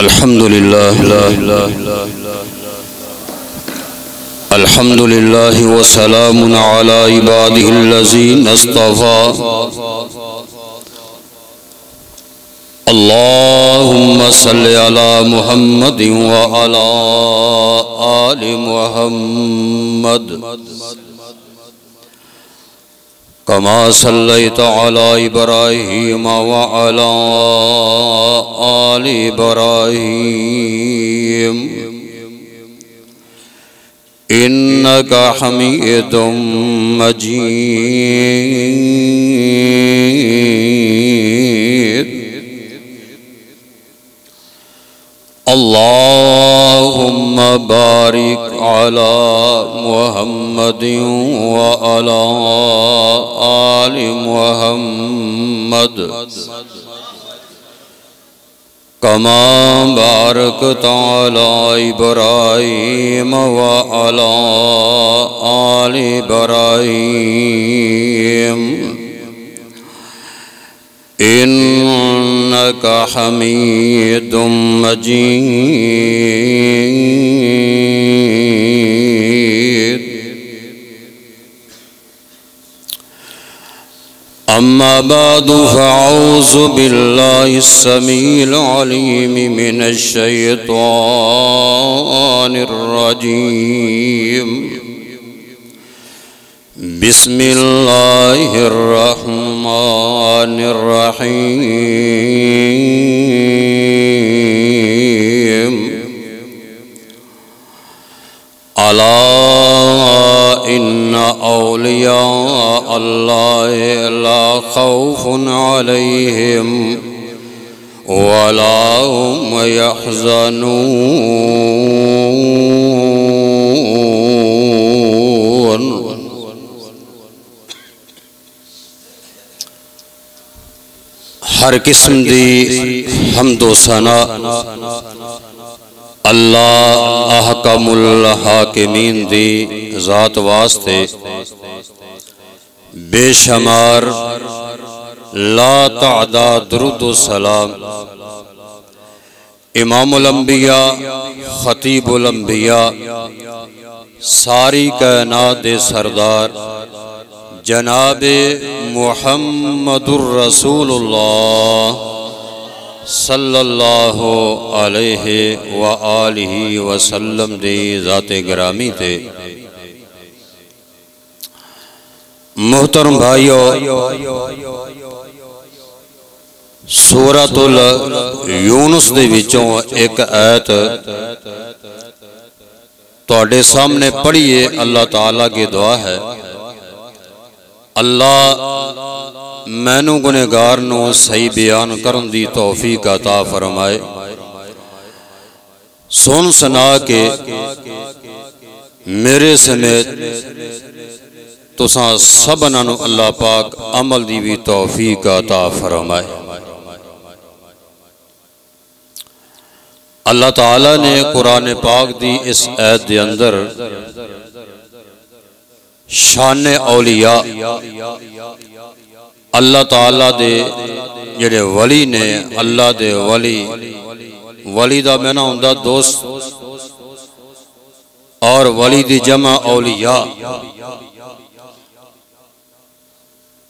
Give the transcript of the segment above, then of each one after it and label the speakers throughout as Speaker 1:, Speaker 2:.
Speaker 1: अल्हम्दुलिल्लाह व सलामुन अला इबादिहिल्लज़ीना इस्तफ़ा। अल्लाहुम्मा सल्लि अला मुहम्मदिन व अला आलि मुहम्मद कमा सल्लैता अला इब्राहीम व अला आलि इब्राहीम इन्नका हमीदुम मजीद। अल्लाहुम्मा बारिक अला मुहम्मदिन व अला आलि मुहम्मद कमा बारकता अला इब्राहीम व अला आलि इब्राहीम इन्नका हमीदुम मजीद। अम्मा बादु फ़अऊज़ु बिल्लाहिस समीइल अलीम मिनश शैतानिर रजीम। बिस्मिल्लाहिर रहमानिर रहीम। अला इन्ना औलिया अल्लाहि ला खौफुन अलैहिम वला हुम यहज़नून। हर किस्म दी हम्दो सना अल्लाह अहकमुल हाकिमीन दी ज़ात वास्ते बेशुमार ला तादाद दुरूद सलाम इमामुल अंबिया खतीबुल अंबिया सारी कायनात दे सरदार जनाबे मुहम्मदुर रसूलुल्लाह सल्लल्लाहु अलैहि व आलिहि वसल्लम दी ज़ाते गिरामी ते मोहतरम भाइयों, सूरतुल यूनुस दे विचों एक आयत तुहाडे सामने पढ़िए। अल्लाह ताला की दुआ है, अल्लाह मैनू गुनहगार नू सही बयान करन दी तौफीक अता फरमाए। सुन सुना के मेरे समेत तुसां सबना नू अल्लाह पाक अमल दी भी तौफीक अता फरमाए। अल्लाह ताला ने कुरान पाक दी इस आयत दे अंदर शान औलिया अल्लाह ताला दे जेड़े वली ने, अल्लाह दे वली दा मैना हुंदा दोस्त और वली दी जमा औलिया।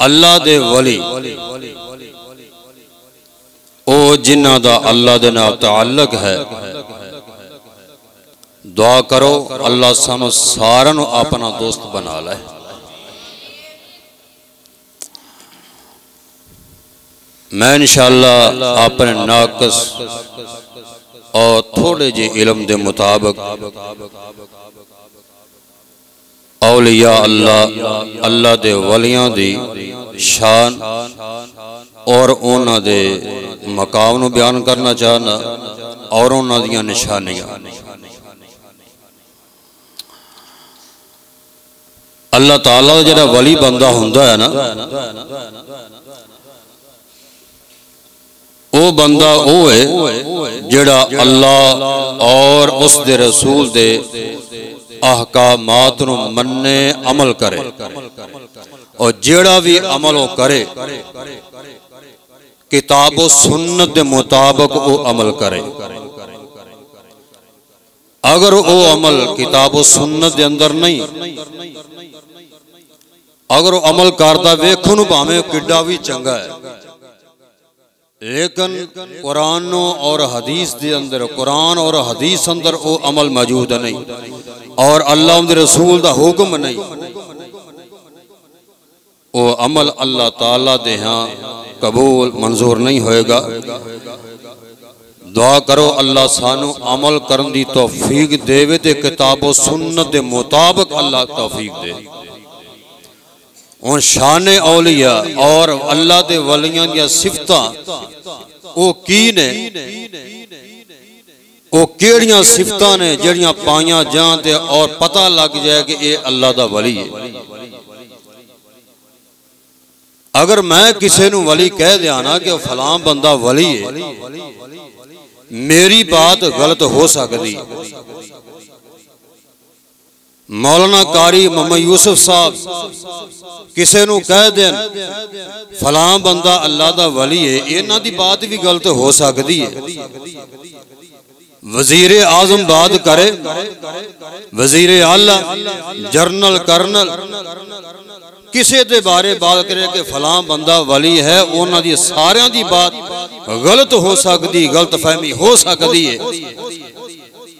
Speaker 1: अल्लाह दे वली ओ जिन्ना दा अल्लाह दे नाल ताल्लुक है। दुआ करो अल्लाह सानू सारा नू अपना दोस्त बना ले। मैं इंशाअल्लाह अपने नाकस और थोड़े जे इल्म दे मुताबिक औलिया अल्लाह दे वलियां दी शान और उन्हां दे मकाम नू बयान करना चाहना और उन्हां दियां निशानियां। अल्लाह ताला दा जेड़ा वली बंदा हुंदा है ना, वो बंदा वो है जेड़ा अल्लाह और उस दे रसूल दे अहकामात नू मन्ने अमल करे और जेड़ा भी अमल वो करे किताब व सुन्नत के मुताबिक वो अमल करे। अगर वो अमल किताब व सुन्नत के अंदर नहीं, अगर वो अमल करता वेखो नूं भावें किड्डा भी चंगा है, लेकिन कुरान और हदीस के अंदर, कुरान और हदीस अंदर वो अमल मौजूद नहीं और अल्लाह उनके रसूल का हुक्म नहीं, वो अमल अल्लाह ताला दे यहाँ कबूल मंजूर नहीं होएगा। दुआ करो अल्लाह सानू अमल करन दी तौफीक देवे ते किताबो सुन्नत दे मुताबिक अल्लाह तौफीक दे। और शान औलिया और अल्लाह दे वलियां दी सिफतां ओ की ने, ओ केड़ियां सिफतां ने जेड़ियां पाइयां जान ते और पता लग जाए कि ये अल्लाह दा वली है। अगर मैं किसी नूं वली कह दिया ना कि फलां बंदा वली है, मेरी बात गलत हो सकती। मौलाना कारी मोहम्मद यूसुफ साहब किसी नूं कह देन फलां बंदा अल्लाह दा वली है, इन्हां दी बात भी गलत हो सकती है। वजीर आजम बात करे, वजीर आला, जरनल, कर्नल किसी दे बारे बात करे कि फलां बंदा वली है, उन्हां दी सारियां दी बात गलत हो सकती, गलत फहमी हो सकती है।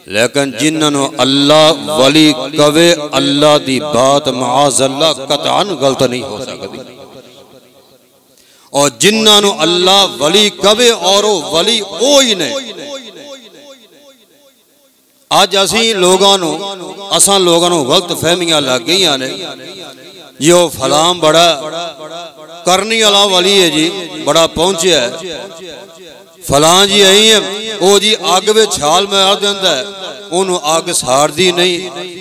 Speaker 1: लेकिन जिन्होंने अल्लाह वली कवे, अल्लाह दी बात माअज़ल्लाह कतअन गलत नहीं हो सकती। और जिन्होंने अल्लाह वली कवे और वो वली ओ ही ने। अज असी लोगों गलत फहमियां लग गई ने, जो फलां बड़ा करनी वाला वली है जी, बड़ा पहुंचे है, फलां जी आई है, वो जी अग में छाल मार देंदा है, उन्होंने अग साड़दी नहीं।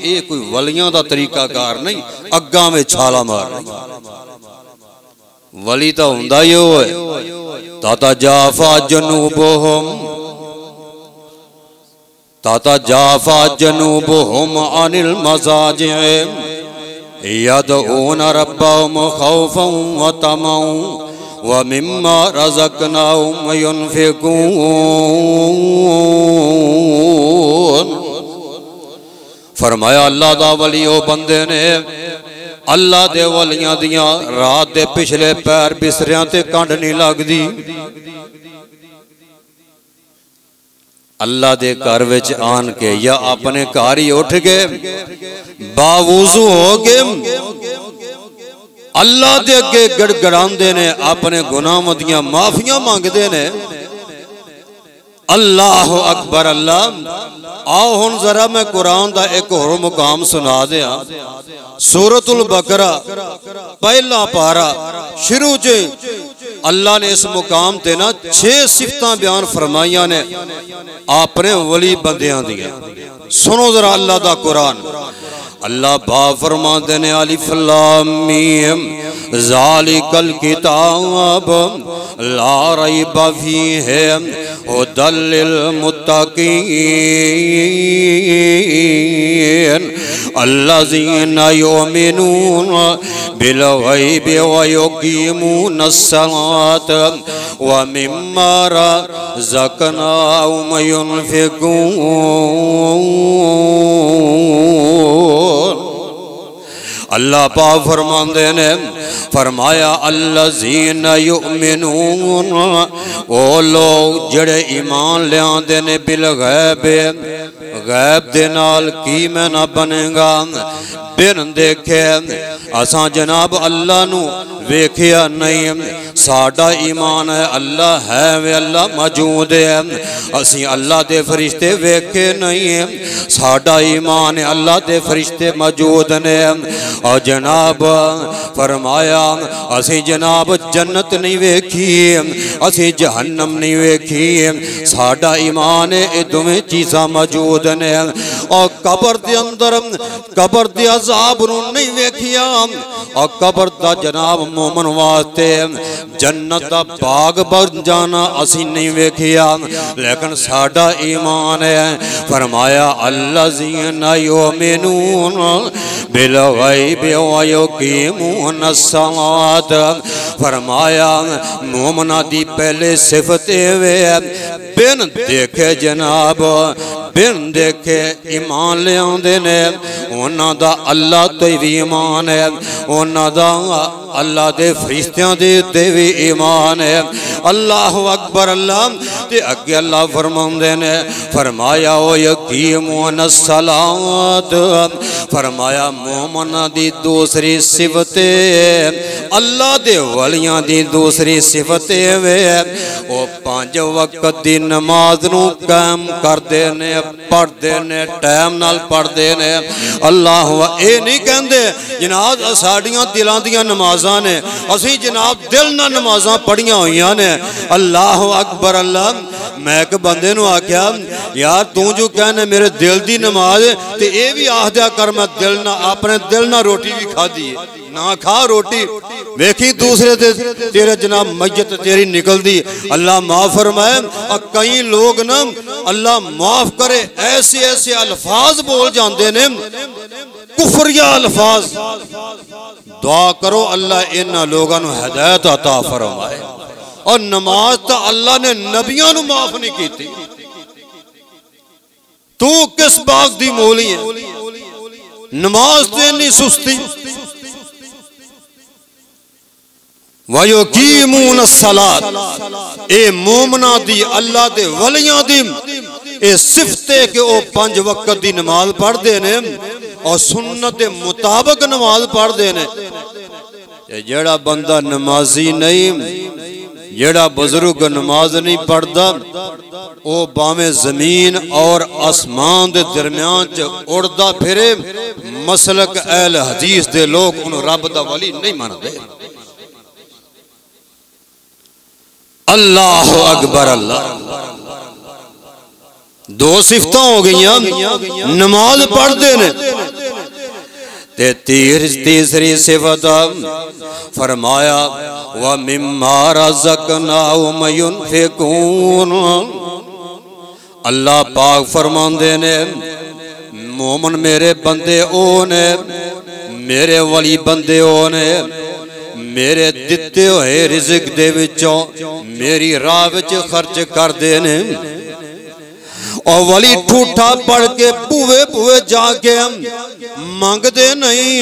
Speaker 1: ये कोई वलियां दा तरीकाकार नहीं, अग्गां में छाला मार। वली तो हुंदा ही वो है। ताता जाफा जनूबुहुम अनिल मज़ाजिअ यदऊन रब्बहुम खौफन व तमअन व मिम्मा रज़क़नाहुम युनफ़िक़ून। फरमाया अल्लाह दा वली ओ बंदे ने अल्लाह दे वलियां दियां रात दे पिछले पैर बिस्तरियां ते कंड नहीं लगदी। अल्लाह दे घर विच आन के या अपने घर ही उठ के बावुजू हो के अल्लाह दे अगे गड़गड़ांदे ने, अपने गुनाहां दियां माफियां मांगदे ने। अल्लाह अकबर। अल्लाह आओ हुण जरा मैं कुरान दा एक होर मुकाम सुना दिया। सूरतुल बकरा पहला पारा शुरू च अल्लाह ने इस मुकाम ते ना 6 सिफतां बयान फरमाइया ने अपने वली बंदियां दियां। सुनो जरा अल्लाह दा कुरान। अल्लाह बा फरमाते ने अलिफ लाम मीम ज़ालिकल किताब ला रैब फीहि हुदल लिल मुत्तकीन अल्लज़ीना युमिनून बिल गैबि व युक़ीमूनस सलात व मिम्मा रज़क़नाहुम युनफ़िक़ून। अल्लाह पाक फरमाते ने फरमाया अल्लज़ीना युमिनून, वो लोग जड़े ईमान लियादे ने बिल गैब, गैब दे नाल की मैं ना बनेगा बिन देखे। असा जनाब अल्लाह नू वेखिया नहीं, साडा ईमान है अल्लाह है वे अल्लाह मौजूद है। असी अल्लाह दे फरिश्ते वेखे नहीं, साडा ईमान है अल्लाह दे फरिश्ते मौजूद ने। और जनाब फरमाया असी जनाब जन्नत नहीं वेखी, असी जहन्नम नहीं वेखी, साडा ईमान है ये दोवें चीज़ां मौजूद ने। और कबर दे अंदर कबर दे अज़ाब नूं नहीं वेखिया, और कबर दा जनाब मोमन वास्ते जन्नत दा बाग बन जाना असी नहीं वेखिया, लेकिन साडा ईमान है। फरमाया अल्लज़ीना युमिनून बिल गैब व युकीमून अस्सलात। फरमाया मोमना दी पहले सिफत वे बिन देखे जनाब बिन देखे ईमान लियाते ने। उन्हां दा अल्लाह ते भी ईमान है, उन्हां दा अल्लाह दे फरिश्तियां दे उत्ते भी ईमान है। अल्लाह अकबर। अल्लाह ते अगे अल्लाह फरमांदे ने फरमाया ओ यकीमून अस्सलात। फरमाया मोमना दी दूसरी सिफत अल्लाह दे वलियां दी दूसरी सिफत वे ओ 5 वक्त दी नमाज नू कायम करदे ने, पढ़दे ने, टाइम नाल पढ़दे ने। अल्लाह ये नहीं कहंदे जनाब साडियां दिलां दियां नमाज़ां ने, असीं जनाब दिल नाल नमाज़ां पढ़ियां होईयां ने। अल्लाह अकबर। अल्लाह मैं एक बंदे नू आख्या यार तू जो कहने मेरे दिल दी नमाज ते ये भी आख दिया कर मैं दिल ना अपने दिल ना रोटी भी खाधी है ना खा रोटी वेखी दूसरे दे तेरे जनाब मैयत तेरी निकलदी। अल्लाह माफ फरमाए। और कई लोग ना अल्लाह माफ करे ऐसे ऐसे अल्फाज बोल जाते ने कुफरिया अल्फाज। दुआ करो अल्लाह इन्हां लोगों नू हिदायत अता फरमाए। और नमाज तो अल्लाह ने नबियां नू माफ नहीं की। तू किस बाग दी मोली है? नमाज तो इन्नी सुस्ती। वयुकीमून अस्सलात ए मोमना दी अल्लाह दे वलियां दी ए सिफते के ओ 5 वक्त दी नमाज पढ़ते ने और सुन्नत के मुताबिक नमाज पढ़ते ने। जेड़ा बंदा नमाजी नहीं, जेड़ा बुजुर्ग नमाज नहीं पढ़ता वो भावें जमीन और आसमान के दरम्यान च उड़दा फिरे। मसलक अहल हदीस दे लोग उन्हें रब दा वली नहीं मानते। अल्लाह अकबर। अल्लाह दो सिफत हो गई नमाज पढ़ते ने ते तीसरी सिफत फरमाया व मिम्मा रज़क़नाहुम युनफ़िक़ून। अल्लाह पाक फरमांदे ने मोमन मेरे बंदे ओ ने, मेरे वली बंदे ओ ने, मेरे दिते हुए रिज़्क़ दे विचों मेरी राह विच खर्च करदे ने। और वली ठूठा पढ़ के भूवे भूवे जाके मंगते नहीं,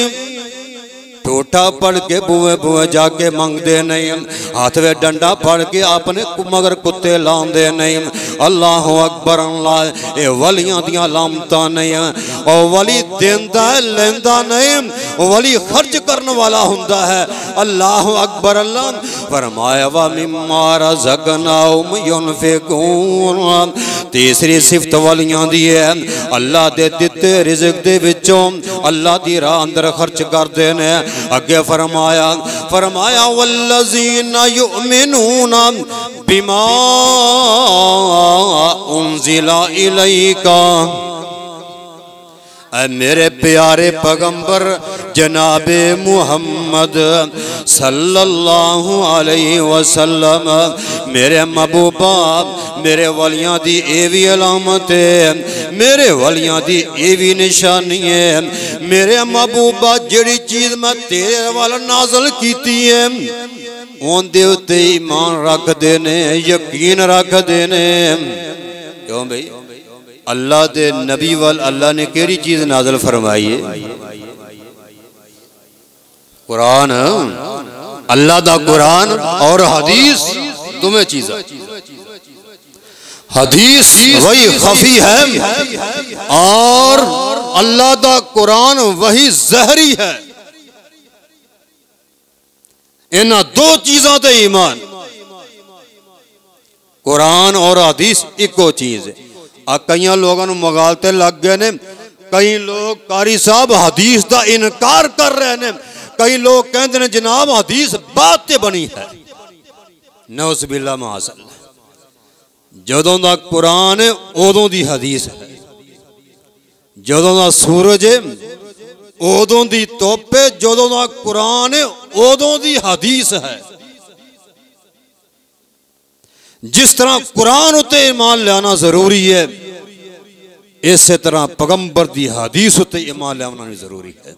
Speaker 1: ठूठा पढ़ के बुए बुए जाके मंगते नहीं, हाथ में डंडा फड़ के अपने मगर कुत्ते लाते नहीं। अल्लाह अकबर। अल्लाह ये वलियां दियां लामतां नहीं और वली देंदा लेंदा नहीं, वली खर्च करने वाला हुंदा है। अल्लाह अकबर। अल्लाह फरमाया व मिम्मा रज़क़नाहुम युनफ़िक़ून। तीसरी सिफत वलियां दी है अल्लाह दे दिते रिज़्क़ दे विचों अल्लाह दी राह अंदर खर्च करते ने। अगे फरमाया वल्लज़ीना युमिनूना बिमा उन्ज़िला इलैका। मेरे प्यारे पैगंबर जनाबे मुहम्मद सल्लल्लाहु अलैहि वसल्लम मेरे महबूबा मेरे वलियां दी ए भी अलामत है, मेरे वलियां दी ए भी निशानी है। मेरे महबूबा जिहड़ी चीज़ मैं तेरे वाल नाज़िल कीती है उनदे उत्ते ईमान रखदे ने, यकीन रखदे ने। क्यों भाई अल्लाह दे नबी वाल अल्लाह ने केड़ी चीज नाज़िल फरमाई है? कुरान। अल्लाह दा कुरान और हदीस दोवें चीज़। हदीस वही खफी है और अल्लाह दा कुरान वही जहरी है। इन्हां दो चीज़ों ते ईमान। कुरान और हदीस इको चीज है। कई लोगों मगालते लग गए ने। कई लोग कारी साहब हदीस का इनकार कर रहे हैं। कई लोग कहते हैं जनाब हदीस बात ते बनी है। नौज़ुबिल्लाह माज़अल्लाह। जदों दा कुरान उदों दी हदीस है, जदों दा सूरज उदों दी धुप, जदों दा कुरान उदों दी हदीस है। जिस तरह कुरान उत्ते ईमान लाना जरूरी है इस तरह पैगंबर दी हदीस उत्ते ईमान लाना भी जरूरी है।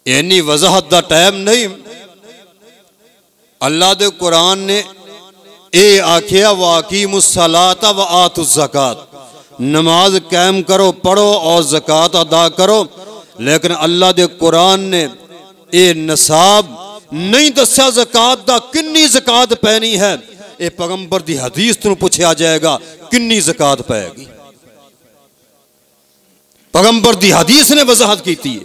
Speaker 1: इन्नी वजाहत का टाइम नहीं। अल्लाह दे कुरान ने ये आखिया वाकीमुस्सलात व आतु ज़कात, नमाज कायम करो, पढ़ो और ज़कात अदा करो। लेकिन अल्लाह दे कुरान ने ये नसाब नहीं दस्या ज़कात दा, किन्नी ज़कात पैनी है। ये पैगंबर दी हदीस तो पूछा जाएगा किन्नी ज़कात पैगी। पैगंबर दी हदीस ने वजाहत की थी।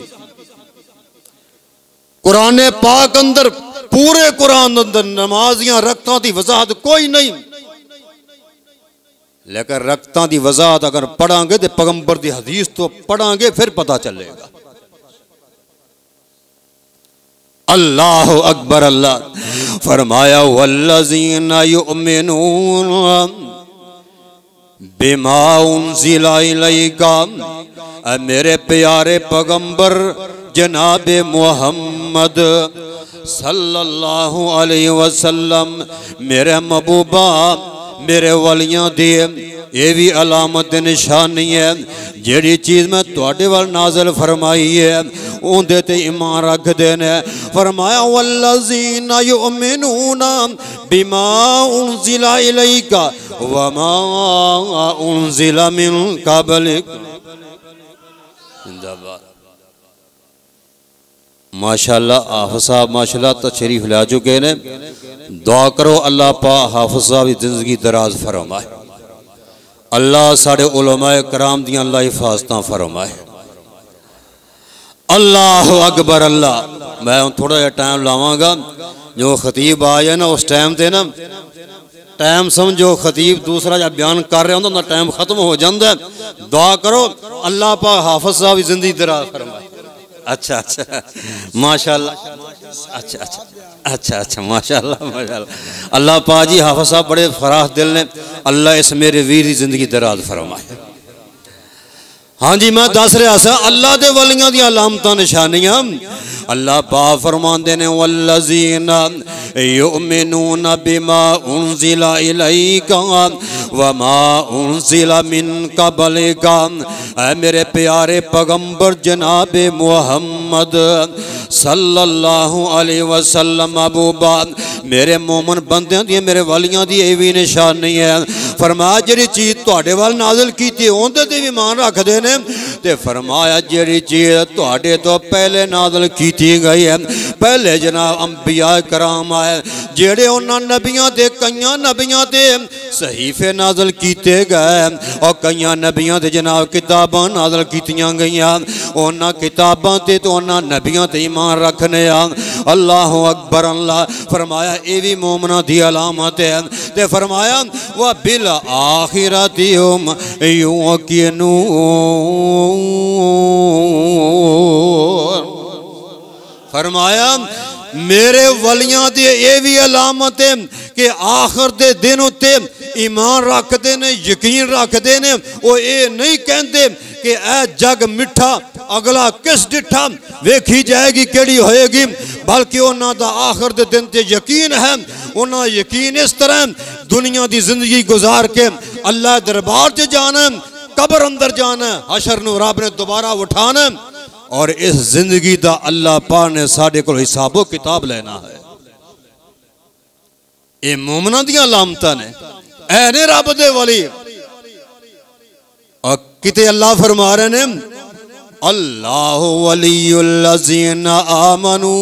Speaker 1: कुरान पाक अंदर, पूरे कुरान अंदर नमाजियां रकतां दी वजाहत कोई नहीं। लेकिन रकतां दी वजाहत अगर पढ़ांगे तो पैगंबर दी हदीस तो पढ़ांगे फिर पता चलेगा। अल्लाह अकबर। अल्लाह फरमाया वल्लज़ीना युमिनून बिमा उन्ज़िला इलैका, मेरे प्यारे पैगंबर जनाबे मोहम्मद सल्लल्लाहु अलैहि वसल्लम, मेरे महबूबा मेरे वलियां दी ये भी अलामत निशानी है। जेड़ी चीज़ मैं तुहाडे वाल नाज़िल फरमाई है उन्दे ते ईमान रखदे ने। फरमाया वल्लज़ीना युमिनूना बिमा उन्ज़िला इलैका वमा उन्ज़िला मिन क़ब्लिक। जिंदाबाद। माशाल्लाह हाफ़िज़ साहब माशाल्लाह तशरीफ ला चुके ने। दुआ करो अल्लाह पाक हाफ़िज़ साहब की जिंदगी दराज फरमाए, अल्लाह साढ़े उलमाए कराम दियां अल्लाह हिफाजतां फरमाए। अल्लाह अकबर। अल्लाह मैं थोड़ा जहा टाइम लावांगा। जो खतीब आए ना उस टाइम ते ना टाइम समझो, खतीब दूसरा जब बयान कर रहे होंगे उनका टाइम खत्म हो जाता है। दुआ करो अल्लाह पाक हाफ़िज़ साहब की जिंदगी दराज फरमाए। अच्छा अच्छा माशाल्लाह। अच्छा अच्छा अच्छा अच्छा माशाल्लाह माशाल्लाह। अल्लाह पाक जी हाफ़िज़ साहब बड़े फराख दिल ने, अल्लाह इस मेरे वीर की जिंदगी दराज फरमाए। हाँ जी मैं दस रहा सा अल्लाह दे वलियां दी अलामतां निशानियां। अल्लाह पाक फरमांदे ने वल्लज़ीना युमिनूना बिमा उन्ज़िला इलैका वमा उन्ज़िला मिन क़ब्लिका, ऐ मेरे प्यारे पैगंबर जनाबे मोहम्मद सल्लल्लाहु अलैहि वसल्लम महबूबा मेरे मोमन बंदियां दी मेरे वलियां दी ये भी निशानी है। फरमाया जेड़ी चीज़ तुहाडे वाल नाज़िल कीती उहदे ते भी ईमान रखदे ने। ते फरमाया जेड़ी चीज़ तुहाडे तो पहले नाज़िल कीती गई है, पहले जनाब अंबिया कराम आए जेड़े उन्हां नबियां ते कईयां नबियां ते सहीफे नाज़िल कीते गए और कईयां नबियां ते जनाब किताबां नाज़िल कीतियां गईयां। उन्हां किताबां ते तो उन्हां नबियां ते ईमान रखने आ। अल्लाह अकबर। अल्लाह फरमाया ये भी मोमना दी अलामत है। ते फरमाया व बिल आखिरति हुम युक़िनून, फरमाया मेरे वलियां दी ये भी अलामत है कि आखिर दे दिन उत्ते ईमान रखते ने, यकीन रखते ने। वो ये नहीं कहते कि ऐ जग मिठा अगला किस डिठा वेखी जाएगी केड़ी होएगी, बल्कि उन्हां दा आखिर दे दिन ते यकीन है। उन्हां यकीन इस तरह दुनिया दी जिंदगी गुजार के अल्लाह दरबार च जाना, कब्र अंदर जाना, हशर नूं रब ने दोबारा उठाना और इस जिंदगी दा अल्लाह पाक ने साडे कोल हिसाबो किताब लेना है। ये मोमना दियां अलामतां ने, ऐ ने रब दे वली। और किते अल्लाह फरमा रहे ने अल्लाह वलियुल्लज़ीना आमनू,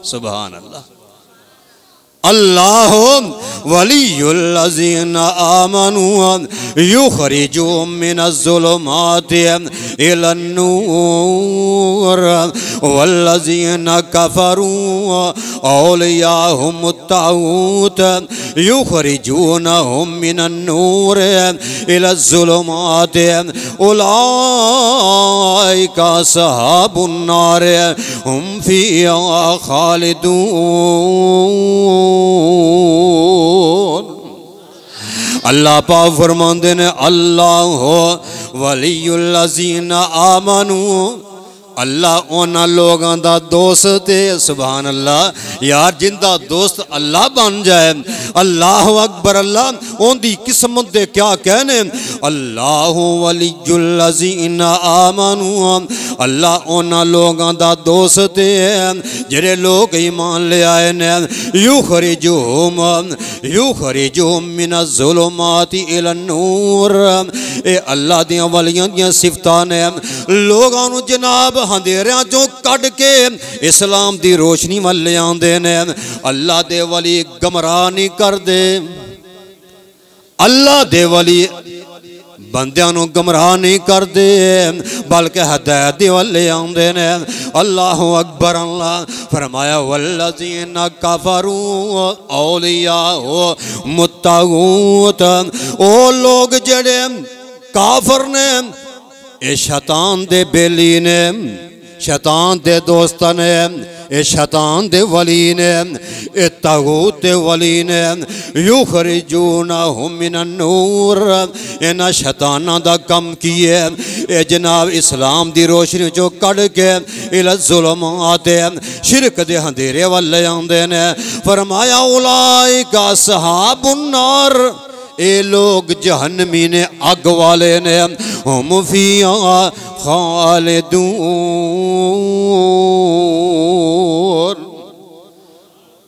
Speaker 1: सुभान अल्लाह। अल्लाह वलियुल्लज़ीना आमनू युखरिजुहुम मिनज़्ज़ुलुमाति इलन्नूर वल्लज़ीना कफ़रू औलियाहुमुत ताग़ूत युखरिजूनहुम मिनन्नूर इलज़्ज़ुलुमाति उलाइका अस्हाबुन नार हुम फ़ीहा ख़ालिदून। अल्लाह पाक फरमाते ने अल्लाह वलियुल्लज़ीना आमनू, अल्लाह उन्हां लोगों का दोस्त है। सुभान अल्लाह। यार जिंदा दोस्त अल्लाह बन जाए अल्लाह अकबर। अल्लाह ओंदी किस्मत दे क्या कहने। अल्लाहु वलियुल लज़ीना आमनू, अल्लाह उन्हां लोगां दा दोस्त है जेड़े लोग ईमान ले आए ने। युखरिजुहुम मिनज़्ज़ुलुमाति इलन-नूर, ए अल्लाह दियां वलियां दियां सिफतां ने। लोगां नूं जनाब अंधेरियां चों कढ के इस्लाम दी रोशनी वल ले आंदे ने। अल्लाह दे वली गमराह नहीं करदे, अल्लाह दे वली बंदियां नूं गमराह नहीं करदे बल्कि हदायत दे वल ले आंदे ने। अल्लाहु अकबर। अल्लाह फरमाया वल्लज़ीना कफरू औलियाहु मुत्तगूत, ओ लोग जेड़े काफर ने ए शैतान दे बेली ने, शैतान दे दोस्त ने, ए शैतान दे वली ने, ए तागूत दे वली ने। युखरिजूनहुम मिनन-नूर, इन्हां शैतानां दा कम की है ए जनाब इस्लाम दी रोशनी चो कढ़ के इलज़्ज़ुलुमात शिरक दे अंधेरे वल ले आंदे ने। फरमाया उलाइका अस्हाबुन-नार, ए लोग जहन्नमी ने, अग वाले ने। हुम फ़ीहा खालिदून,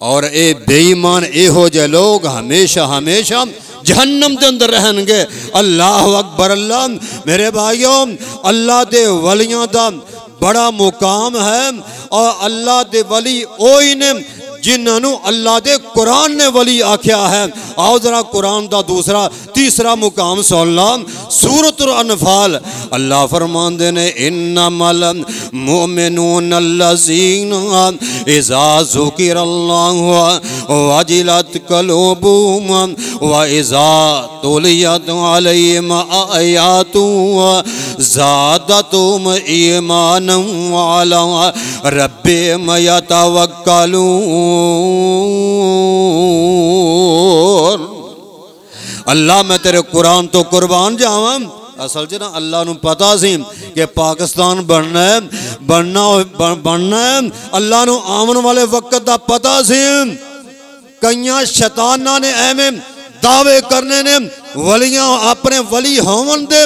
Speaker 1: और ए बेईमान एहो जे लोग हमेशा हमेशा जहन्नम के अंदर रहनगे। अल्लाह अकबर। अल्लाह मेरे भाइयों, अल्लाह दे वलियां दा बड़ा मुकाम है और अल्लाह दे वली ओही ने जिन्होंने अल्लाह दे कुरान ने वली आख्या है। आओ जरा कुरान का दूसरा तीसरा मुकाम सुन लो। सूरत अनफाल अल्लाह फरमांदे ने इन्नमल मुमिनून अल्लज़ीना इज़ा ज़ुकिरल्लाहु वजिलत क़ुलूबुहुम व इज़ा तुलियत अलैहिम आयातुहु ज़ादतहुम ईमानन व अला रब्बिहिम यतवक्कलून। अल्लाह मैं तेरे कुरान तो कुर्बान जावां। असल च ना अल्लाह नूं पता सी कि पाकिस्तान बनना है, बनना है। अल्लाह नूं आवन वाले वक्त दा पता सी। कईयां शैतानां ने एवें दावे करने ने वलियां अपने वली होवन दे।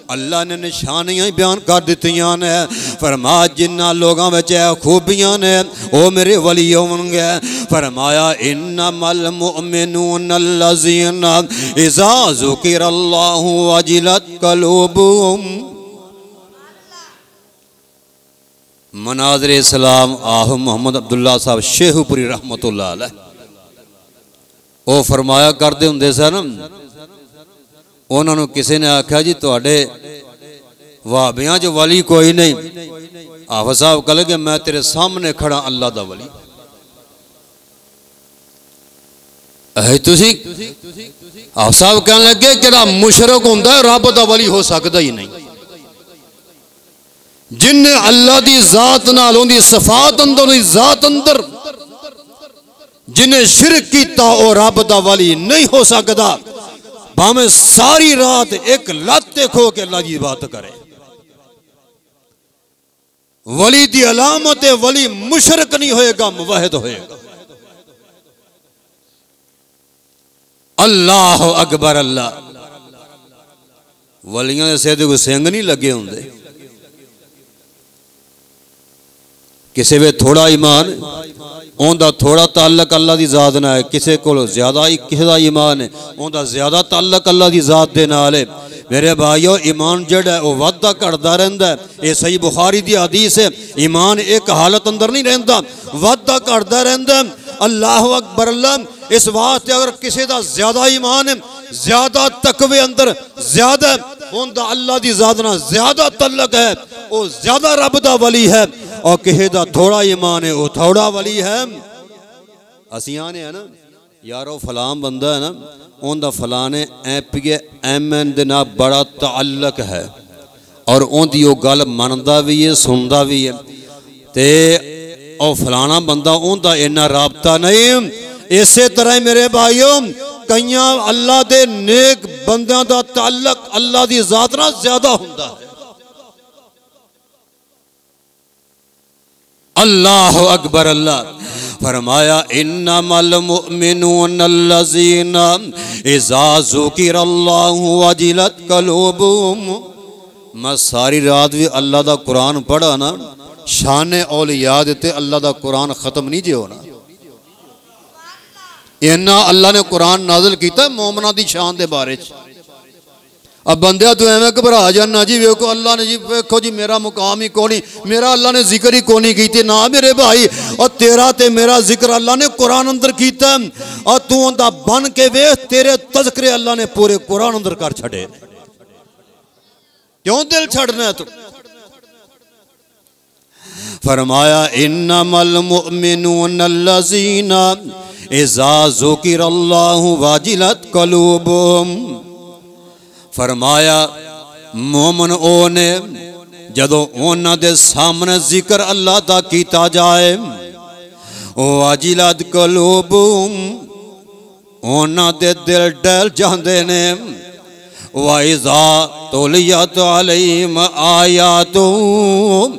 Speaker 1: अल्लाह ने निशानियां बयान कर दित्तियां ने। फरमा जिन्ना लोगों में खूबियां ने वो मेरे वली होंगे। फरमाया इन्नमल मुमिनून अल्लज़ीना इज़ा ज़ुकिरल्लाहु वजिलत क़ुलूबुहुम। मनाज़िर इस्लाम आह मोहम्मद अब्दुल्ला साहब शेखुपुरी रहमतुल्लाह अलैह वो फरमाया करते होंगे सन। उन्होंने किसी ने आख्या जी तुहाडे वहाबियां च वली कोई नहीं। हाफिज़ साहब कह लगे मैं तेरे सामने खड़ा अल्लाह दा वली है। तुसी हाफिज़ साहब कहने लगे कि मुशरक होंदा है रब दा वली हो सकता ही नहीं। जिन्हें अल्लाह दी जात नाल उहदी सिफात अंदर उहदी जात अंदर जिन्हें शिरक कीता वो रब दा वली नहीं हो सकता। भावें सारी रात एक लत खो के अल्लाह की बात करे। वली दी अलामत है वली मुशरक नहीं होएगा, मुवाहिद होएगा। अल्लाह अकबर। अल्लाह वलियां दे सिर ते कोई सिंग नहीं लगे होंदे। किसी वे थोड़ा ईमान उनका थोड़ा ताल्लक अल्लाह की जात नाल है, किसी को ज्यादा किसी का ईमान है उनका ज्यादा ताल्लक अल्लाह की जात दे नाल है। मेरे भाइयों ईमान जड़ा है वह वादा घटता रहता है। ये सही बुखारी की हदीस है। ईमान एक हालत अंदर नहीं रहता, वादा घटता रहता है। अल्लाह अकबर। अल्लाह इस वास्ते अगर किसी का ज्यादा ईमान है, ज्यादा तकवे अंदर ज्यादा उनका अल्लाह की जात नाल ज्यादा तल्लक है, वो ज्यादा रब दा वली है। और किसी का थोड़ा ईमान है वो थोड़ा वली है। असी आने है ना यारो फलां बंदा है ना उनका फलाने MPMN दे नाल बड़ा ताल्लक है और उनकी वो गल मनदा भी है सुनता भी है। ते और फलाना बंदा उनका इन्ना राबता नहीं। इसे तरह मेरे भाइयों कईयां अल्लाह दे नेक बंदियां दा ताल्लक अल्लाह दी जात नाल ज्यादा हुंदा है। अल्लाह अकबर। अल्लाह फरमाया इन्नमल मुमिनून अल्लज़ीना इज़ा ज़ुकिरल्लाहु वजिलत क़ुलूबुहुम। मैं सारी रात भी अल्लाह दा कुरान पढ़ा ना, शान औलिया ते अल्लाह दा कुरान खत्म नहीं जे होना। इन्ना अल्लाह ने कुरान नाज़िल किया मोमना दी शान दे बारे च। अब बंदे तू एवं घबरा जाना जी, वेखो अल्लाह ने जी, वेखो जी मेरा मुकाम ही कोनी, मेरा अल्लाह ने जिक्र ही कोनी की ना मेरे भाई। और तेरा ते मेरा जिक्र अल्लाह ने कुरान अंदर किया, और तू उनका बन के वेख, तेरे तज़किरे अल्लाह ने पूरे कुरान अंदर कर छड़े। क्यों दिल छड़ना है तू? फरमाया इन्नमल मुमिनून अल्लज़ीना इज़ा ज़ुकिरल्लाहु वजिलत क़ुलूबुहुम। फरमाया मोमन ओ ने जदों उन्हां दे सामने जिक्र अल्लाह दा कीता जाए, ओ वजिलत क़ुलूबुहुम, उन्हां दे दिल डल जांदे ने। वाइज़ा तुलियत अलैहिम आयातुहुम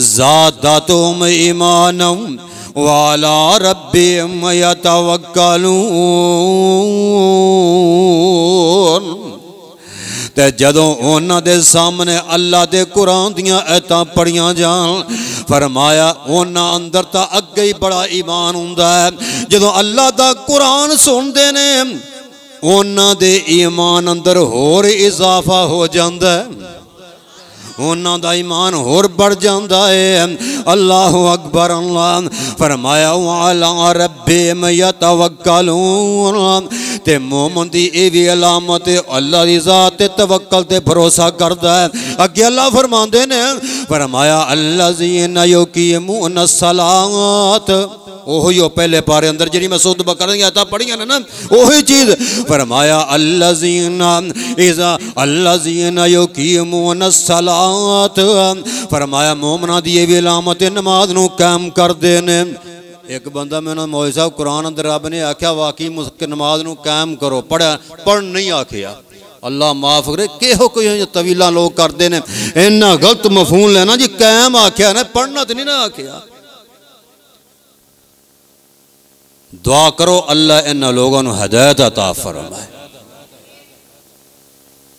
Speaker 1: ज़ादतहुम ईमानन वाला रब्बिहिम यतवक्कलून। ते जदों उन्हां दे सामने अल्लाह दे कुरान दियां आयतां पढ़ियां जान, फरमाया उन्हां अंदर तां अगे ही बड़ा ईमान हुंदा है। जदों अल्लाह दा कुरान सुनदे ने उन्हां दे ईमान अंदर होर इजाफा हो जांदा है, उन्हां दा ईमान होर बढ़ जाता है। अल्लाहु अकबर। अल्लाह फरमाया वाला रब्बिहिम यतवक्कलून। ते मोमन दी ये भी अलामत अल्लाह दी ज़ात ते तवक्कल ते भरोसा करदा है। अगे अल्लाह फरमांदे ने, फरमाया अल्लज़ीना युक़ीमून अस्सलात। ओही पहले पारे अंदर जी मैं सुध बकर आता पढ़िया ने ना, ओही चीज। फरमाया अल्लज़ीना युक़ीमून अस्सलात। फरमाया मोमना दी भी अलामत नमाज नूं कायम करदे ने। एक बंदा मैंने मौलवी साहब कुरान अंदर रब ने आख्या वाकई नमाज नूं कायम करो, पढ़ नहीं आखिया। अल्लाह माफ करे किहो कोई तवीला लोग करते हैं, इन्ना गलत मफहूम लेना जी, कायम आख्या ना, पढ़ना तो नहीं ना आख्या। दुआ करो अल्लाह इन्हां लोगों को हिदायत अता फरमाए।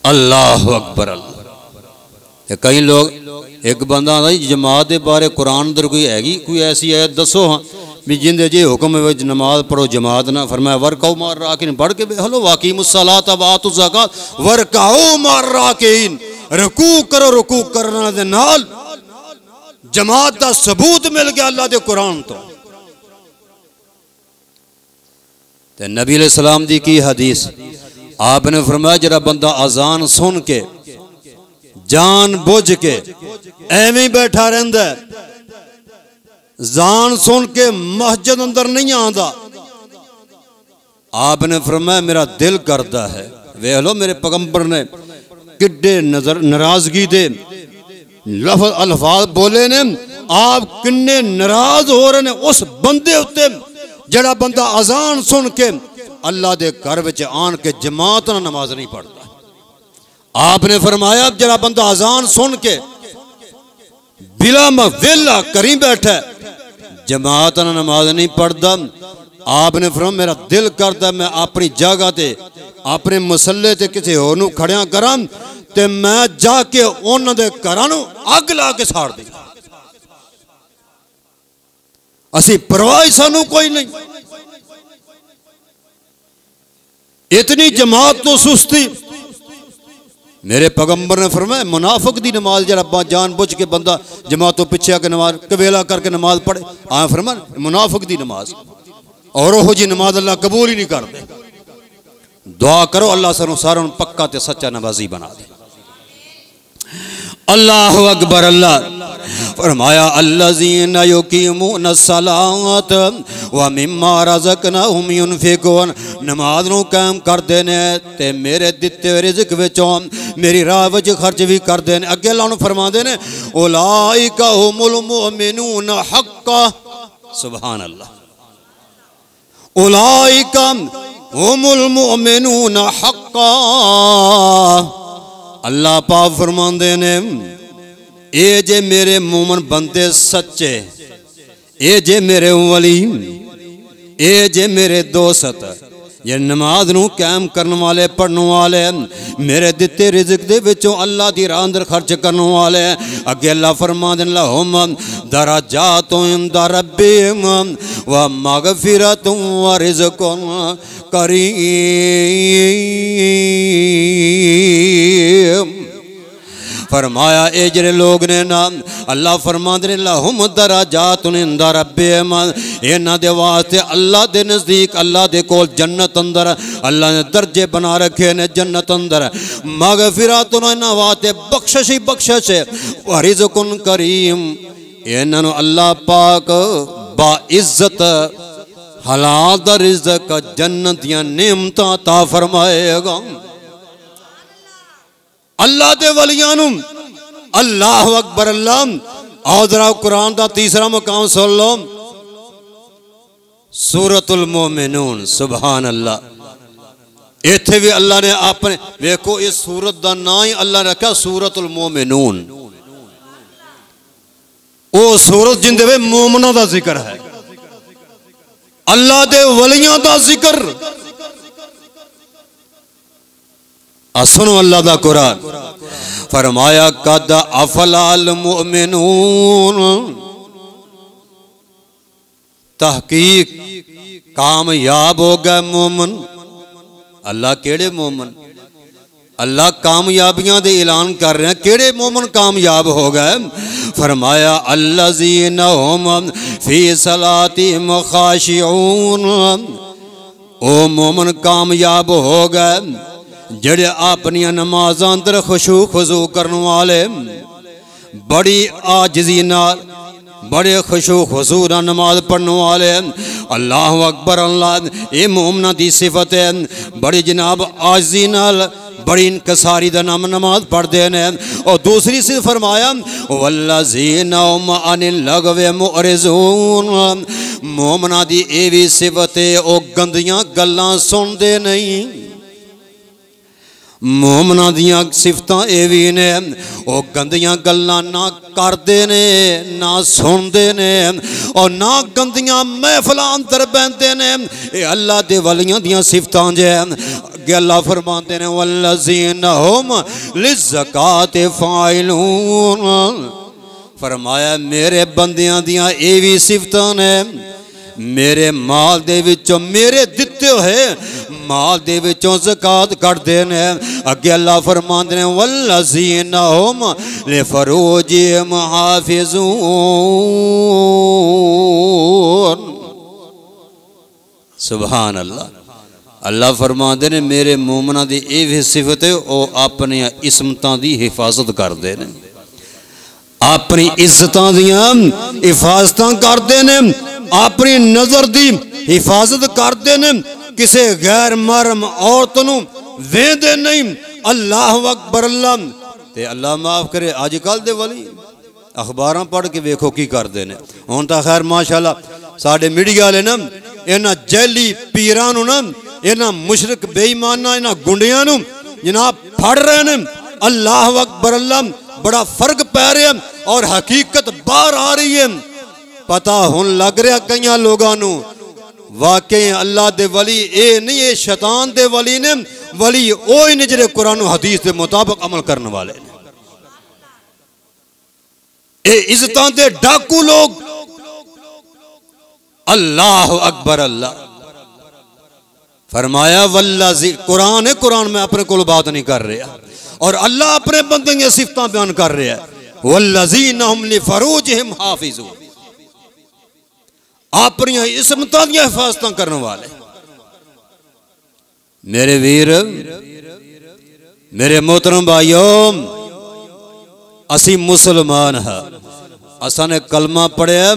Speaker 1: अल्लाह अकबर। अल्लाह। कई लोग, एक बंदा जमात के बारे कुरान अंदर कोई हैगी कोई ऐसी आयत दसो हाँ भी जिंदे जे हुक्म नमाज पढ़ो जमात ना। फरमाया वरकाओ मार राकिन, पढ़ के हलो वाकीमुस्सलात वातु ज़कात वरकाओ मार राकिन। रुकू करो, रुकू करने दे नाल जमात का सबूत मिल गया अल्लाह के कुरान तो। नबी अलैहिस्सलाम दी की हदीस, आपने फरमाया जरा बंदा अजान सुन के जान बुझ के एवं बैठा रहंदा है, जान सुन के मस्जिद अंदर नहीं आता, आपने फरमाया मेरा दिल करता है। वे लो मेरे पैगंबर ने किड्डे नजर नाराजगी दे लफ्ज़ अल्फाज बोले ने, आप किन्ने नाराज हो रहे ने उस बंदे उत्ते जड़ा बंदा अजान सुन के अल्लाह के घर में आन के जमात ना नमाज नहीं पढ़ता। आपने फरमाया जड़ा बंदा अजान सुन के बिला वेला करी बैठा जमात ना नमाज नहीं पढ़ता, आपने फरमाया मेरा दिल करता मैं अपनी जगह ते अपने मसले ते किसी होर नूं खड़िया करा ते मैं जाके उन्हां दे घरां नूं अग ला के साड़ दी। असी परवाह सानू कोई नहीं। इतनी जमात तो सुस्ती। मेरे पैगंबर ने फरमाया मुनाफिक दी नमाज जरा जान बुझ के बंदा जमात तो पीछे आके नमाज कवेला करके नमाज पढ़े, आया फरमाया मुनाफिक दी नमाज, और ओहो जी नमाज अल्लाह कबूल ही नहीं करते। दुआ करो अल्लाह सानू सारों पक्का ते सच्चा नमाजी बना दे। अल्लाह अकबर। अल्लाह फरमाया अल्लज़ीना युक़ीमूना अस्सलात व मिम्मा रज़क़नाहुम युनफ़िक़ून। नमाज नूं कायम करदे ने ते मेरे दिते रिज़्क़ विचों मेरी राह विच खर्च भी करदे ने। अगे अल्लाह नूं फरमांदे ने उलाइका हुमुल मुमिनून हक़्क़ा। सुभान अल्लाह। उलाइका हुमुल मुमिनून हक़्क़ा। अल्लाह पाक फरमांदे ने ए जे मेरे मोमन बंदे सच्चे, ए जे मेरे वली, ए जे मेरे दोस्त, ये नमाज नू कायम करने वाले, पढ़ने वाले, मेरे दिते रिज़्क दे विचों अल्लाह दी राह अंदर खर्च करने वाले। अगे अल्लाह फरमांदे ने लहुम दराजातुन इंदा रब्बिहिम व मगफिरतुन व रिज़्कुन करीम। फरमाया ए जड़े लोग ने ना, अल्लाह फरमांदे ने लहुम दराजातुन इंदा रब्बिहिम, इन्हां दे वास्ते अल्लाह दे नज़दीक, अल्लाह दे कोल जन्नत अंदर अल्लाह ने दर्जे बना रखे ने जन्नत अंदर। मगफिरतुन इन्हां वास्ते बख्शिश ही बख्शिश है, व रिज़कुन करीम, इन्हां नूं अल्लाह पाक बा इज्जत हलाल दा रिज़्क जन्नत दियां नेमतां अता फरमाएगा। अल्लाह दे वलियां नूं अल्लाह अकबर अल्लाह। आओ जरा कुरान दा तीसरा मुकाम सुन लो, सूरतुल मोमिनून। सुभान अल्लाह। इत्थे भी अल्लाह ने अपने देखो इस सूरत दा नाम ही अल्लाह ने रखा सूरतुल मोमिनून। ओ सूरत जिंदे वे मोमना दा जिक्र है, अल्लाह दे वलियां दा जिक्र। सुनो अल्लाह दा कुरान, फरमाया कद अफलाल मुमिनून, तहकीक कामयाब हो गए मोमन। अल्लाह केड़े मोमन? अल्लाह कामयाबियां दे ऐलान कर रहे हैं, केड़े मोमन कामयाब हो गए? फरमाया अल्लज़ीना हुम फी सलातिहिम खाशिऊन, ओ मोमन कामयाब हो गए जड़े अपनी नमाज़ां अंदर खुशू खुजू करने वाले, बड़ी आजिज़ी नाल बड़े खुशू खुजू नाल नमाज पढ़ने वाले। अल्लाह अकबर अल्लाह, ये मोमना दी सिफत है, बड़ी जनाब आजिज़ी नाल बड़ी इनकसारी दा नाम नमाज पढ़ते हैं। और दूसरी सिर्फ फरमाया वल्लज़ीना हुम अनिल लगवे मुअरिज़ून, मोमना दी ये भी सिफत है, वो गंदियां गल्लां सुनते नहीं। मोमना दियां सिफतां ये भी ने, वो गंदियां गल्लां ना करते ने ना सुनते ने और ना गंदियां महफिलां अंदर बहते ने। ये अल्लाह दे वलियां दियां सिफतां जे। अगे अल्लाह फरमाते ने वल्लज़ीना हुम लिज़्ज़काति फ़ाइलून, फरमाया मेरे बंदियां दियां ये भी सिफतां ने, मेरे माल दे विचों मेरे दिते हुए माल दे विचों ज़कात कटदे ने। अगे अल्लाह फरमांदे ने वल्लज़ीना हुम लिफ़ुरूजिहिम हाफ़िज़ून। सुभान अल्लाह। अल्लाह फरमांदे ने मेरे मोमना दी ये भी सिफत है, वो अपनी इस्मतां दी हिफाजत करदे ने, अपनी इज्जतां दियां हिफाजतां करदे ने, अपनी नजर दी हिफाजत करते ने, किसी गैर महरम औरत नूं वेंदे नहीं। अल्लाह अकबर अल्लाह। ते अल्लाह माफ करे अजकल दे वली अखबारां पढ़ के वेखो की करते हैं। हुण तां खैर माशाअल्लाह साडे मीडिया वाले ना इन्हां जैली पीरां नूं ना, इन्हां मुशरिक बेईमानां, इन्हां गुंडियां नूं जनाब फड़ रहे हैं। अल्लाह अकबर अल्लाह। बड़ा फर्क पै रहा और हकीकत बाहर आ रही है। पता हुन लग रहा कई लोगों नूं वाकई अल्लाह दे वली ए नहीं, ये शैतान दे वली ने। वली ओ ही ने जिहड़े कुरान हदीस के मुताबिक अमल करने वाले ने। ए इज्जतां दे डाकू लोग। अल्लाह अकबर अल्लाह। फरमाया वल्लज़ी, कुरान है, कुरान में अपने को बात नहीं कर रहा और अल्लाह अपने बंदे की सिफतां बयान कर रहा है। वल्लज़ीना हुम लिफ़ुरूजिहिम हाफ़िज़ून, अपनी इस्मतां दी हिफाजतां करने वाले। मेरे वीर मेरे मोहतरम भाइयों, असी मुसलमान हैं, असा ने कलमा पढ़िया।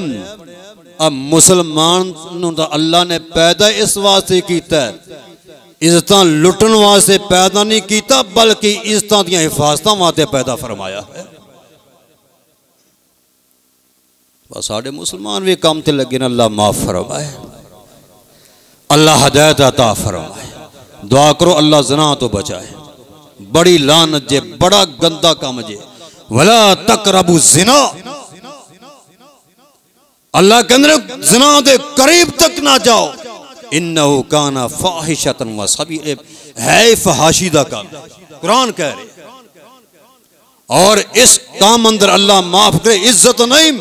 Speaker 1: अब मुसलमान तो अल्लाह ने पैदा इस वास्ते किया, इज्जत लुटन वास्ते पैदा नहीं किया, बल्कि इज्जत दी हिफाजतां वास्ते पैदा फरमाया है। साढ़े मुसलमान भी काम ते लगे न, अल्लाह माफ फरमाए, अल्लाह हदायत अता फरमाए। दुआ करो अल्लाह ज़ना तो बचाए। बड़ी लानत जे, बड़ा गंदा काम जे। वला तकरबु ज़िना, अल्लाह कहंदे ज़िना दे करीब तक ना जाओ, इन्नहु काना फाहिशतन व सबील, है फहाशी दा काम, कुरान कह रहे। और इस काम अंदर अल्लाह माफ करे, इज्जत नहीं,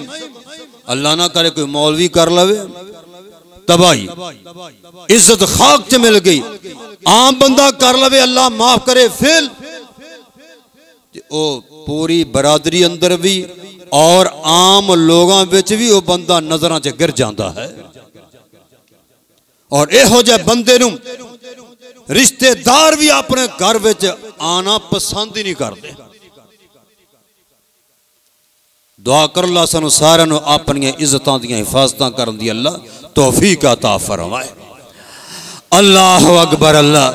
Speaker 1: अल्लाह ना करे कोई मौलवी कर लवे तबाही, इज्जत खाक च मिल गई, आम बंदा कर लवे अल्लाह माफ करे फेल, ओ पूरी बरादरी अंदर भी और आम लोगों विच भी वो बंदा नजरां च गिर जाता है। और इहो जिहे बंदे नूं रिश्तेदार भी अपने घर विच आना पसंद ही नहीं करते। दुआ कर अल्लाह सानू सारिआं नूं अपनी इज्जतां दी हिफाजतां करन दी अल्लाह तौफीक अता फरमाए। अल्लाह अकबर। अल्लाह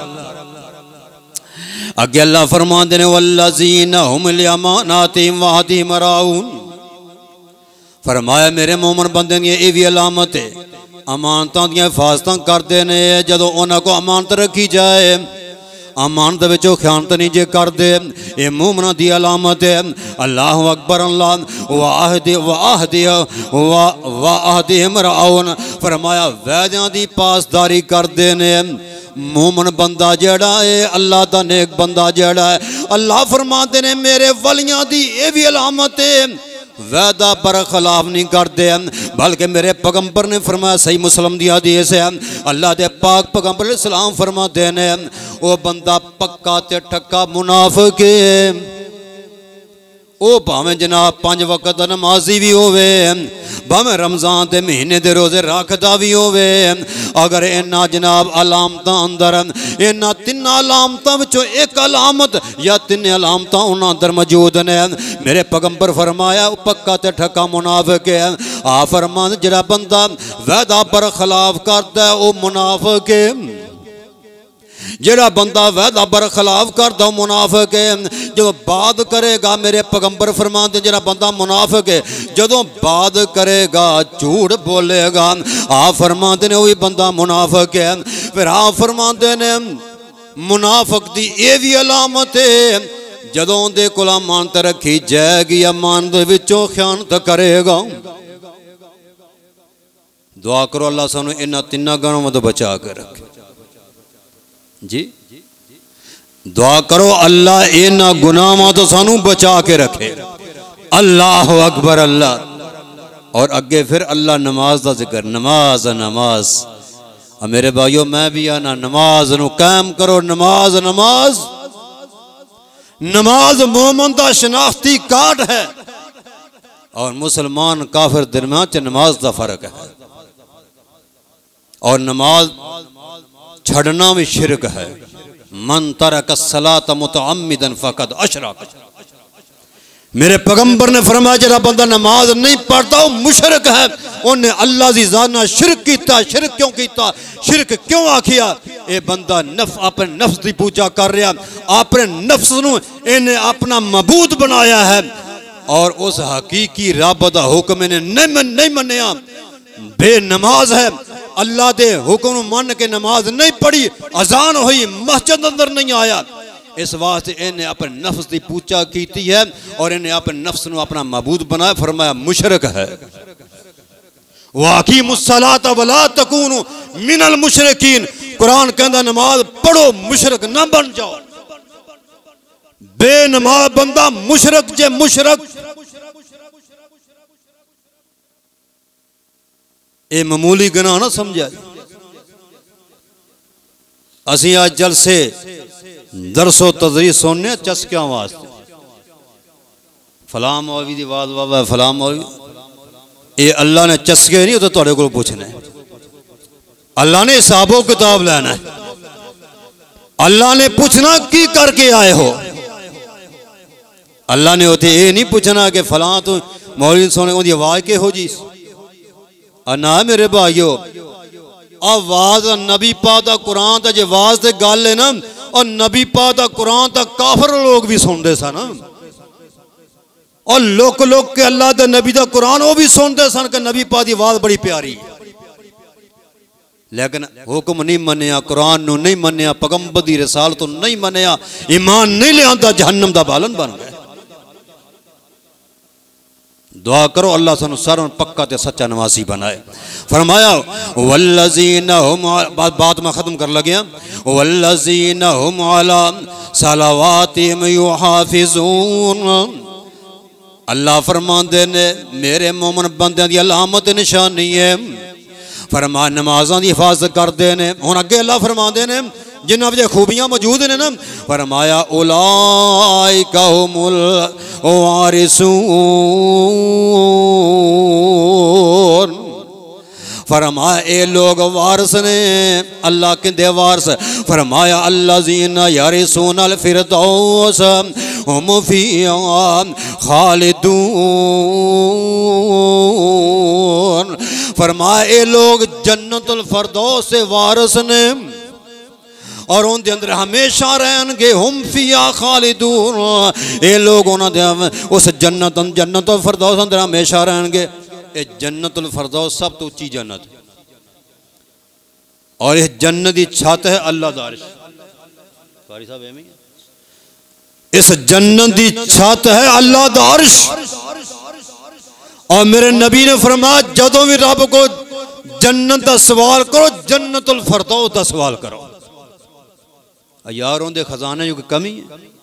Speaker 1: अगे अल्लाह फरमांदे ने वल्लज़ीना हुम लिअमानातिहिम व अहदिहिम राऊन, फरमाया मेरे मोमन बंदे दी ये भी अलामत है, अमानतां दी हिफाजतां करदे ने, जदों उन्हां को अमानत रखी जाए अमानत विचों ख्यानत नहीं जे करदे, ये मोमना दी अलामत है। अल्लाह अकबर। अल्लाह वाहदिहिम राऊन, फरमाया वैदियां दी पासदारी करदे ने। मोमन बंदा जेड़ा है अल्लाह दा नेक बंदा जेड़ा है, अल्लाह फरमाते ने मेरे वलियां दी ये भी अलामत है, वैदा पर खिलाफ नहीं करते, बल्कि मेरे पैगंबर ने फरमाया, सही मुस्लिम दी हदीस है, अल्लाह दे पाक पैगंबर सलाम फरमाते ने वो बंदा पक्का ते ठक्का मुनाफिक है, ओ भावें जनाब 5 वक्त नमाजी भी होवे, भावें रमजान के महीने के रोजे रखता भी होवे, अगर इन्ना जनाब अलामत अंदर इन्ना 3 अलामतों विचों एक अलामत या 3 अलामत उन्हां अंदर मौजूद ने, मेरे पैगंबर फरमाया पक्का ते ठक्का मुनाफिक है। आ फरमान जिहड़ा बंदा वादा पर खिलाफ करता है वो मुनाफिक है, जेड़ा बंदा वादा पर खिलाफ करता मुनाफिक है। जो बात करेगा मेरे पैगंबर फरमाते जेड़ा बंदा मुनाफिक है, जदों बात करेगा झूठ बोलेगा, आ फरमाते ने वही बंदा मुनाफिक है। फिर आ फरमाते ने मुनाफिक दी ये भी अलामत है, जदों दे कोल अमानत रखी जाएगी अमानत विचों ख्यानत करेगा। दुआ करो अल्लाह सानू इन्हां 3 गणों तो बचा के रखे जी। दुआ करो अल्लाह इन्हां गुनाहों तो सानू बचा के रखे। अल्लाह अकबर। अल्लाह और अगे फिर अल्लाह नमाज का जिक्र, नमाज नमाज। मेरे भाइयों मैं भी आना नमाज नू कायम करो, नमाज नमाज नमाज मोमन का शनाख्ती कार्ड है और मुसलमान काफिर दरमियान च नमाज का फर्क है। और नमाज छड़ना भी शिरक है। मन तरक सलात मुतअम्मिदन फकद अशरक, मेरे पैगंबर ने फरमाया जरा बंदा नमाज नहीं पढ़ता वो मुशरक है, उन्हें अल्लाह की ज़ात नाल शिरक किया। शिरक क्यों किया, शिरक क्यों आखिया, ये बंदा अपने नफ्स की पूजा कर रहा, अपने नफ्स नूं इन्हें अपना मबूद बनाया है और उस हकीकी रब दा हुक्म इन्हें नहीं मन्निया, बेनमाज है। अल्लाह के हुक्म मान के नमाज नहीं पढ़ी, अजान हुई मस्जिद अंदर नहीं आया, इस वास्ते इन्हें अपने नफ्स की पूजा की है और इन्हें अपने नफ्स को अपना मबूद बनाया। फरमाया मुशरक है। वाक़ीमुस्सलात वला तकूनु मिनल मुशरिकीन, कुरान कहता नमाज पढ़ो मुशरक ना बन जाओ। बेनमाज बंदा मुशरक जे मुशरक, ये मामूली गुनाह ना समझा। असी आज जलसे दरसो तदरीस सुनने चस्कियां वास्ते, फलां मौलवी दी आवाज़ वाह फलां मौलवी, ये अल्लाह ने चस्के नहीं, तो तुहाडे कोल पूछना है। अल्लाह ने हिसाबो किताब लेना है, अल्लाह ने पूछना की करके आए हो। अल्लाह ने उसे ये नहीं पूछना कि फलां तो मौलवी सुने उनकी आवाज़ किहो जी। ना मेरे भाइयों, आवाज नबी पाक दा कुरान दा जे आवाज ते गल है ना, और नबी पाक दा कुरान दा काफिर लोग भी सुनते सन, और लोक लोक के अल्लाह दे नबी दा कुरान वो भी सुनते सन कि नबी पाक दी आवाज बड़ी प्यारी है, लेकिन हुक्म नहीं मनिया, कुरान नू नहीं मनिया, पैगंबर दी रिसालत तो नहीं मनिया, ईमान नहीं लियांदा, जहन्नम दा बालन बन गए। दुआ करो अल्लाह सानू सारों पक्का ते सच्चा नवासी बनाए। फरमाया वल्लज़ीना हुम, बात मैं ख़त्म कर लगे, वल्लज़ीना हुम अला सलावातिहिम युहाफ़िज़ून। अल्लाह फरमांदे ने मेरे मोमिन बंदे दी अलामत निशानी है, फरमा नमाज़ां दी हिफाजत करते हैं। हुण अगे अल्लाह फरमांदे ने जिन्हां विच खूबियां मौजूद ने ना, फरमाया उलाइका हुमुल वारिसून। फरमाया ए लोग वारस ने, अल्लाह किंदे वारस? फरमाया अल्लज़ीना यरिसूनल फिरदौस हुम फ़ीहा खालिदून। फरमाया ए लोग जन्नतुल फरदौस से वारस ने और उनके अंदर हमेशा रहनगे। हुम फ़ीहा खालिदून, ये लोग उन्होंने उस जन्नतुल फरदौस अंदर हमेशा रहनगे। ये जन्नतुल फरदौस सब तो उच्ची जन्नत और इस जन्नत की छत है अल्लाह दा अर्श। कारी साहब एवं इस जन्नत की छत है अल्लाह दा अर्श। और मेरे नबी ने फरमाया जदों भी रब को जन्नत का सवाल करो जन्नतुल फरदौस का सवाल करो। यार उनके खजाने की कमी है।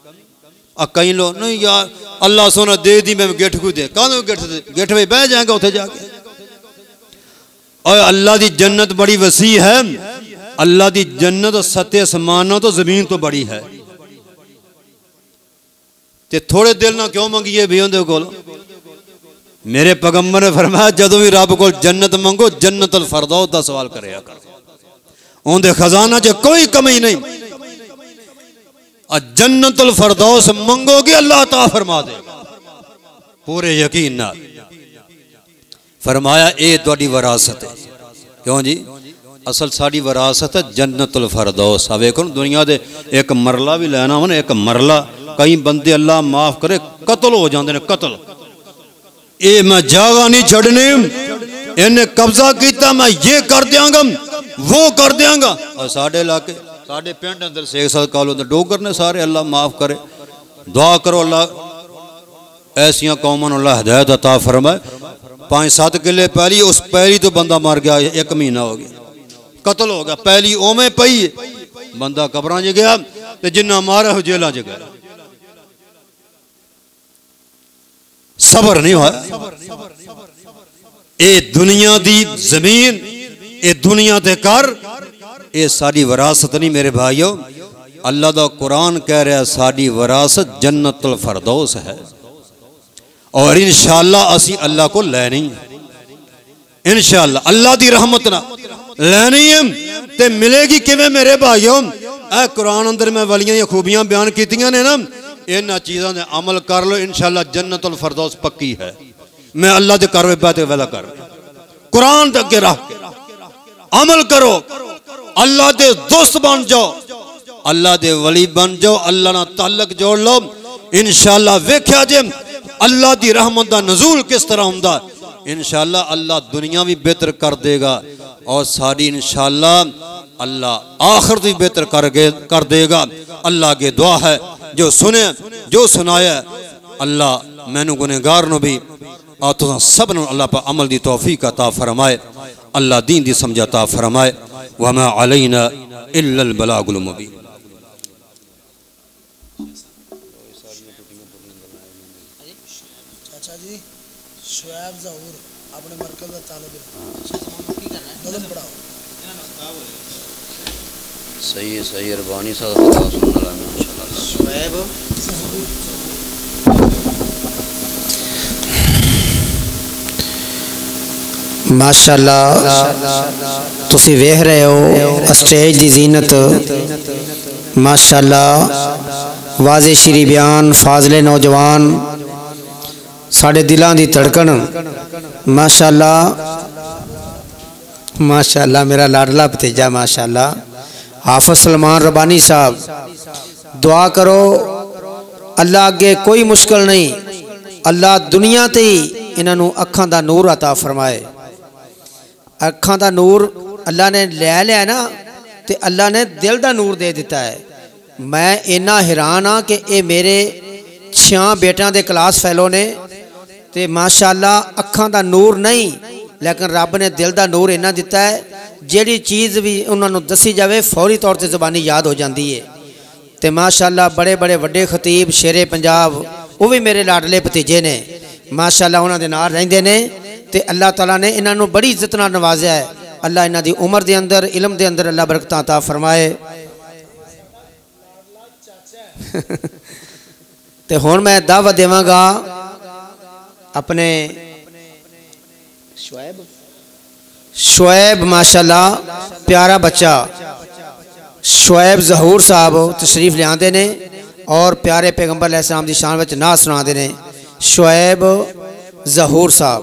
Speaker 1: कई लोग नहीं यार अल्लाह सोना दे दी मैं गिठ को दे गिठ में बह जाएगा उठे जाके। और अल्लाह की जन्नत बड़ी वसी है। अल्लाह की जन्नत सत्य आसमानों तो जमीन तो बड़ी है। ते थोड़े दिल ना क्यों मंगिए भी उनके कोल? मेरे पैगंबर ने फरमाया जदों भी रब को जन्नत मंगो जन्नतुल फरदौस का सवाल करेगा कर। उनके खजाना च कोई कमी नहीं। जन्नतुल फरदौस मंगोगे अल्लाह ता फरमा देगा पूरे यकीन नाल। फरमाया ये तुहाडी विरासत है। क्यों जी? असल साड़ी विरासत है जन्नतुल फरदौस। आ वेखो दुनिया दे एक मरला भी लेना हो ना, एक मरला कई बंदे अल्लाह माफ करे कत्ल हो जाते हैं। कत्ल ये मैं जगह नहीं छड़नी, इन्हें कब्जा किया मैं ये कर दियांगा वो कर दियांगा। और साढ़े इलाके साढ़े पिंड अंदर शेख साहब कालों डोगर ने सारे अल्लाह माफ करे। दुआ करो अल्लाह ऐसिया कौमों अल्लाह हिदायत अता फरमाए। 5-7 किले पैली, उस पैली तो बंदा मर गया 1 महीना हो गया कत्ल हो गया। पैली ओवें पई बंदा कब्रां च गया ते जिन्ना मारा जेलों च गया। सबर नहीं हुआ। ये दुनिया दी जमीन ये दुनिया दे कर ये साड़ी विरासत नहीं मेरे भाइयों। अल्लाह दा कुरान कह रहा साड़ी विरासत जन्नतुल फरदौस है। और इंशाअल्लाह असी अल्लाह को लैनी है। इंशाअल्लाह अल्लाह दी रहमत ना लैनी है ते मिलेगी किवें मेरे भाइयों? ए कुरान अंदर मैं वलियां दी खूबियां बयान कीतियां ने ना, इन्हां चीज़ां दे अमल कर लो इंशाअल्लाह जन्नतुल फरदौस पक्की है। मैं अल्लाह दे करवे बाते वाला कर कुरान दे अगे रख के अमल करो। अल्लाह दे दोस्त बन जाओ, अल्लाह दे वली बन जाओ, अल्लाह ना ताल्लुक जोड़ लो। इंशाअल्लाह वेख्या जे अल्लाह दी रहमत दा नज़ूल किस तरह हुंदा। इंशाअल्लाह अल्लाह दुनिया भी बेहतर कर देगा और सारी इंशाअल्लाह अल्लाह आखिरत भी बेहतर कर देगा। अल्लाह के दुआ है जो सुने जो सुनाया अल्लाह मैनू गुनहगार नो भी और तुम सब नो अल्लाह पर अमल दी तौफीक अता फरमाए। अल्लाह दीन दी समझ अता फरमाए। वमा अलैना इल्लल बलागुल मुबीन।
Speaker 2: चाचा जी शुएब ज़हूर अपने मरकज का तालिब इल्म पढ़ाओ।
Speaker 1: सही है सही अरबानी साहब इंशाल्लाह शुएब
Speaker 3: माशाअल्लाह तुसी वेख रहे हो स्टेज दी जीनत माशाअल्लाह वाज़े श्री बयान फाजले नौजवान साढ़े दिलों की धड़कन माशाअल्लाह माशाअल्लाह मेरा लाडला भतीजा माशाअल्लाह हाफिज सलमान रबानी साहब। दुआ करो अल्लाह अगे कोई मुश्किल नहीं, अल्लाह दुनिया ते ही इन्हों अखां दा नूर अता फरमाए। अखां दा नूर अल्लाह ने लै लिया ना तो अल्लाह ने दिल दा नूर दे दिता है। मैं इन्ना हैरान हाँ कि ये मेरे 6 बेटियां दे क्लास फैलो ने ते माशाअल्लाह अखां दा नूर नहीं लेकिन रब ने दिल दा नूर इन्ना दिता है जिहड़ी चीज़ भी उन्होंने दसी जाए फौरी तौर पर ज़बानी याद हो जाती है। तो माशाअल्लाह बड़े बड़े वड्डे खतीब शेरे पंजाब वो भी मेरे लाडले भतीजे ने माशाअल्लाह उन्होंने नाल रहिंदे ने ते अल्लाह ताला ने इन्हों बड़ी इज्जत नाल नवाजा है। अल्लाह इन्हां दी उम्र के अंदर इलम के अंदर अल्लाह बरकत अता फरमाए। तो हुण मैं दावत देवांगा अपने शुएब माशाअल्लाह प्यारा बच्चा शुएब ज़हूर साहब तशरीफ लियाते ने और प्यारे पैगंबर अलैहिस्सलाम की शान में नात सुनाते ने। शुएब ज़हूर साहब